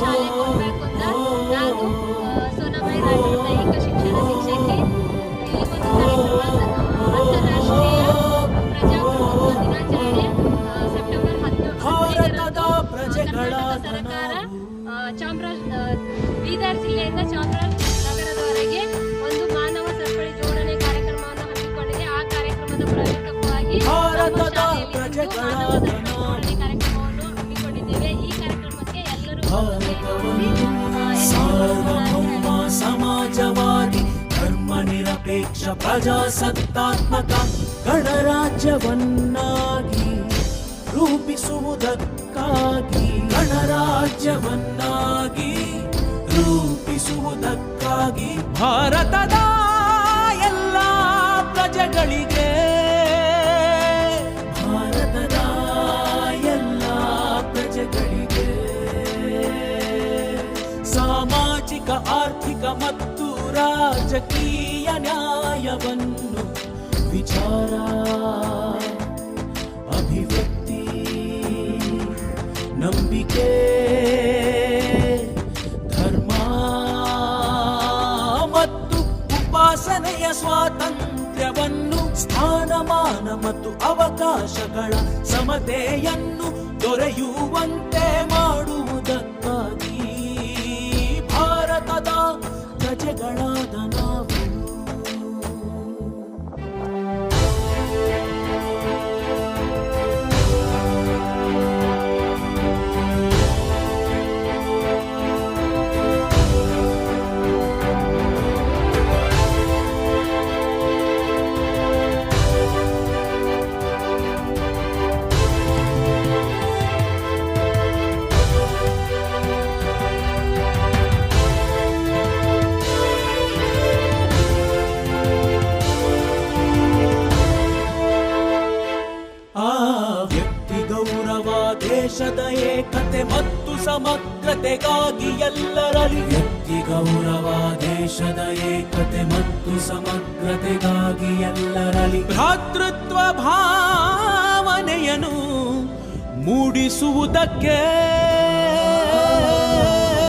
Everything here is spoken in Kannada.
ಶಾಲೆ ಕೊಡಬೇಕು ಅಂತ ನಾನು ಸೋನಾಬಾಯಿ ರಾಠೋಡ್ ದೈಹಿಕ ಶಿಕ್ಷಣ ಶಿಕ್ಷಕಿ ಈ ಒಂದು ಕಾರ್ಯಕ್ರಮ ಅಂತಾರಾಷ್ಟ್ರೀಯ ಪ್ರಜಾಪ್ರಭುತ್ವ ದಿನಾಚರಣೆ ಸೆಪ್ಟೆಂಬರ್ 15ರಂದು ಕರ್ನಾಟಕ ಸರ್ಕಾರ ಬೀದರ್ ಜಿಲ್ಲೆಯಿಂದ ಚಾಮರಾಜನಗರದವರೆಗೆ ಒಂದು ಮಾನವ ಸರಪಳಿ ಜೋಡಣೆ ಕಾರ್ಯಕ್ರಮವನ್ನು ಹಮ್ಮಿಕೊಂಡಿದೆ. ಆ ಕಾರ್ಯಕ್ರಮದ ಪ್ರಯುಕ್ತವಾಗಿ ನಮ್ಮ ಶಾಲೆಯಲ್ಲಿ ಮಾನವ ಸರಪಳಿ ಜೋಡಣೆ ಕಾರ್ಯಕ್ರಮವನ್ನು ಹಮ್ಮಿಕೊಂಡಿದ್ದೇವೆ. ಈ ಕಾರ್ಯಕ್ರಮಕ್ಕೆ ಎಲ್ಲರೂ ಸಮಾಜವಾದಿ ಧರ್ಮ ನಿರಪೇಕ್ಷ ಪ್ರಜಾಸತ್ತಾತ್ಮಕ ಗಣರಾಜ್ಯವನ್ನಾಗಿ ರೂಪಿಸುವುದಕ್ಕಾಗಿ ಗಣರಾಜ್ಯವನ್ನಾಗಿ ರೂಪಿಸುವುದಕ್ಕಾಗಿ ಭಾರತದ ಎಲ್ಲ ಪ್ರಜೆಗಳಿಗೆ ಭಾರತದ ಎಲ್ಲ ಪ್ರಜೆಗಳಿಗೆ ಸಾಮಾಜಿಕ ಆರ್ಥಿಕ ಮತ್ತು ರಾಜಕೀಯ ನ್ಯಾಯವನ್ನು ವಿಚಾರ ಅಭಿವ್ಯಕ್ತಿ ನಂಬಿಕೆ ಧರ್ಮ ಮತ್ತು ಉಪಾಸನೆಯ ಸ್ವಾತಂತ್ರ್ಯವನ್ನು ಸ್ಥಾನಮಾನ ಮತ್ತು ಅವಕಾಶಗಳ ಸಮತೆಯನ್ನು ದೊರೆಯುವಂತೆ ಮಾಡುವುದಕ್ಕಾಗಿ ಭಾರತದ ಪ್ರಜೆಗಳಾದ ನಾವು ದೇಶದ ಏಕತೆ ಮತ್ತು ಸಮಗ್ರತೆಗಾಗಿ ಎಲ್ಲರಲ್ಲಿ ವ್ಯಕ್ತಿ ಗೌರವ ದೇಶದ ಏಕತೆ ಮತ್ತು ಸಮಗ್ರತೆಗಾಗಿ ಎಲ್ಲರಲ್ಲಿ ಭ್ರಾತೃತ್ವ ಭಾವನೆಯನ್ನು ಮೂಡಿಸುವುದಕ್ಕೆ